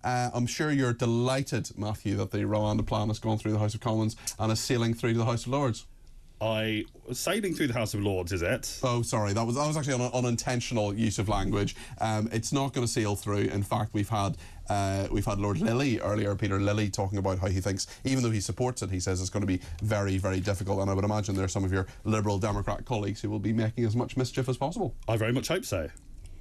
I'm sure you're delighted, Matthew, that the Rwanda plan has gone through the House of Commons and is sailing through to the House of Lords. Sailing through the House of Lords, is it? Oh, sorry, that was actually an unintentional use of language. It's not going to sail through. In fact, we've had Lord Lilly earlier, Peter Lilly, talking about how he thinks, even though he supports it, he says it's going to be very, very difficult. And I would imagine there are some of your Liberal Democrat colleagues who will be making as much mischief as possible. I very much hope so.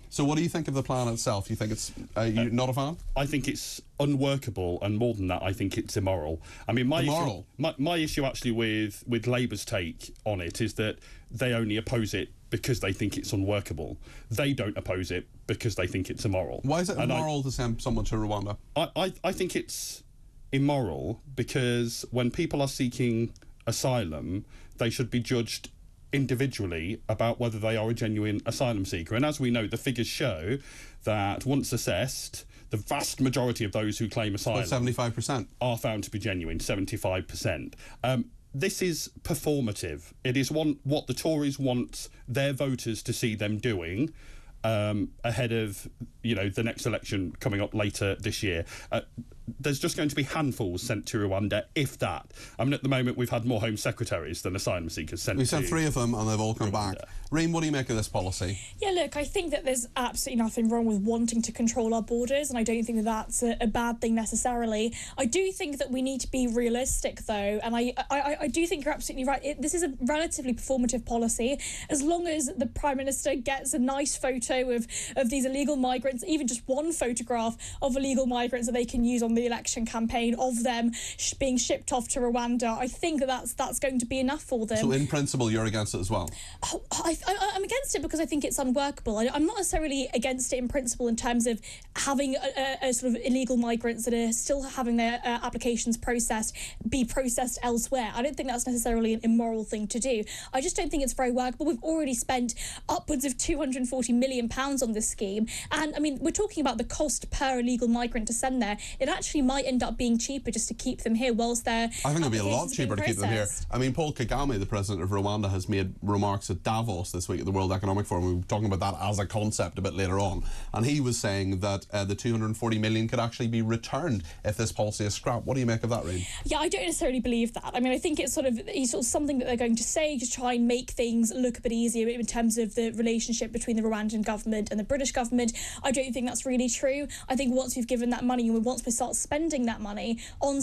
So what do you think of the plan itself? You think it's you're not a fan? I think it's unworkable, and more than that, I think it's immoral. I mean, my issue actually with Labour's take on it is that they only oppose it because they think it's unworkable. They don't oppose it because they think it's immoral. Why is it immoral to send someone to Rwanda? I think it's immoral because when people are seeking asylum, they should be judged individually about whether they are a genuine asylum seeker. And as we know, the figures show that once assessed, the vast majority of those who claim asylum, 75%, are found to be genuine, 75%. This is performative. It is what the Tories want their voters to see them doing ahead of, the next election coming up later this year. There's just going to be handfuls sent to Rwanda, if that. I mean, at the moment, we've had more Home Secretaries than asylum seekers sent. We sent 3 of them, and they've all come back. Reem, what do you make of this policy? Yeah, look, I think that there's absolutely nothing wrong with wanting to control our borders, and I don't think that that's a bad thing necessarily. I do think that we need to be realistic, though, and I do think you're absolutely right. This is a relatively performative policy. As long as the Prime Minister gets a nice photo of these illegal migrants, even just one photograph of illegal migrants that they can use on the election campaign of them being shipped off to Rwanda, I think that's going to be enough for them. So in principle, you're against it as well? I'm against it because I think it's unworkable. I'm not necessarily against it in principle in terms of having a sort of illegal migrants that are still having their applications be processed elsewhere. I don't think that's necessarily an immoral thing to do. I just don't think it's very workable. We've already spent upwards of £240 million on this scheme, and I mean, we're talking about the cost per illegal migrant to send there. It actually might end up being cheaper just to keep them here whilst they're... I think it'll be a lot cheaper to keep them here. I mean, Paul Kagame, the president of Rwanda, has made remarks at Davos this week at the World Economic Forum. We were talking about that as a concept a bit later on, and he was saying that the 240 million could actually be returned if this policy is scrapped. What do you make of that, Reem? Yeah, I don't necessarily believe that. I mean, I think it's sort of something that they're going to say to try and make things look a bit easier in terms of the relationship between the Rwandan government and the British government. I don't think that's really true. I think once we've given that money and once we start spending that money on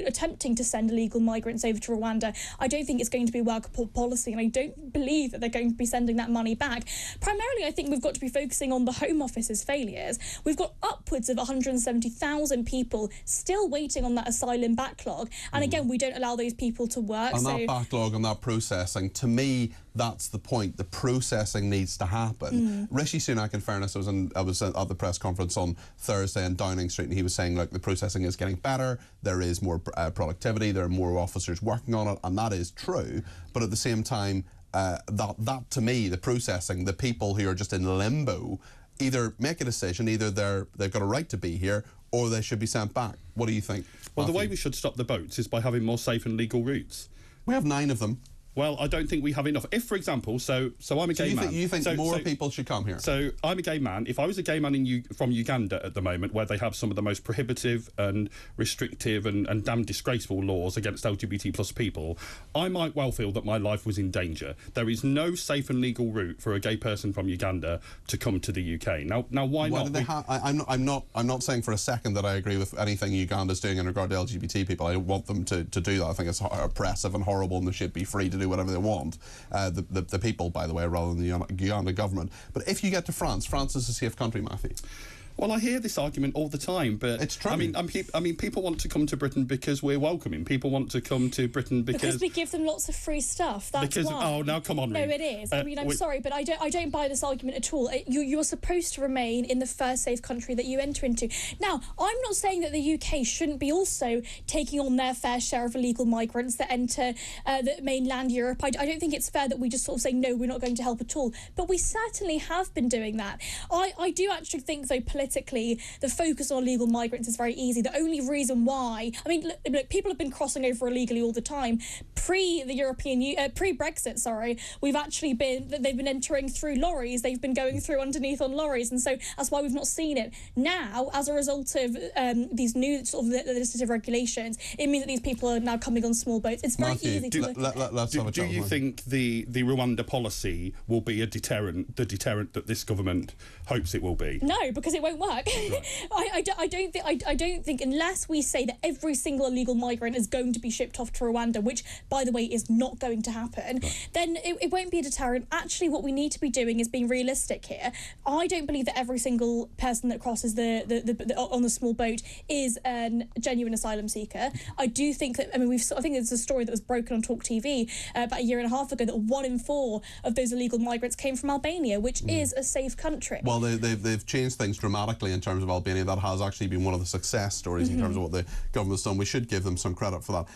attempting to send illegal migrants over to Rwanda, I don't think it's going to be a workable policy, and I don't believe that they're going to be sending that money back. Primarily, I think we've got to be focusing on the Home Office's failures. We've got upwards of 170,000 people still waiting on that asylum backlog, and again, we don't allow those people to work. And that backlog and that processing, to me, that's the point. The processing needs to happen. Rishi Sunak, in fairness, I was at the press conference on Thursday in Downing Street, and he was saying, look, the processing is getting better, there is more productivity, there are more officers working on it, and that is true. But at the same time, that to me, the processing, the people who are just in limbo, either make a decision, either they've got a right to be here, or they should be sent back. What do you think, Well, Matthew? the way we should stop the boats is by having more safe and legal routes. We have 9 of them. Well, I don't think we have enough. If, for example, so I'm a gay man. You think more people should come here? So I'm a gay man. If I was a gay man from Uganda at the moment, where they have some of the most prohibitive and restrictive and damn disgraceful laws against LGBT plus people, I might well feel that my life was in danger. There is no safe and legal route for a gay person from Uganda to come to the UK. Now, why not? I'm not saying for a second that I agree with anything Uganda's doing in regard to LGBT people. I want them to do that. I think it's oppressive and horrible, and they should be free to do whatever they want. The people, by the way, rather than the Uganda government. But if you get to France is a safe country, Matthew. Well, I hear this argument all the time, but it's true. I mean, people want to come to Britain because we're welcoming. People want to come to Britain because we give them lots of free stuff. That's why. Oh, now come on, no, Reem. it is. I mean, I'm sorry, but I don't buy this argument at all. You're supposed to remain in the first safe country that you enter into. Now, I'm not saying that the UK shouldn't be also taking on their fair share of illegal migrants that enter the mainland Europe. I don't think it's fair that we just sort of say no, we're not going to help at all. But we certainly have been doing that. I do actually think, though, politically, politically, the focus on illegal migrants is very easy. The only reason why, I mean, look, people have been crossing over illegally all the time. Pre-Brexit, we've actually they've been entering through lorries. They've been going through underneath on lorries, and so that's why we've not seen it. Now, as a result of these new sort of legislative regulations, it means that these people are now coming on small boats. It's very easy to look at. Do you think the Rwanda policy will be the deterrent that this government hopes it will be? No, because it won't work. Right. I don't think unless we say that every single illegal migrant is going to be shipped off to Rwanda, which, by the way, is not going to happen, then it won't be a deterrent. Actually, what we need to be doing is being realistic here. I don't believe that every single person that crosses the on the small boat is a genuine asylum seeker. I do think that, I think there's a story that was broken on talkTV about a year and a half ago that 1 in 4 of those illegal migrants came from Albania, which is a safe country. Well, they've changed things dramatically in terms of Albania. That has actually been one of the success stories in terms of what the government's done. We should give them some credit for that.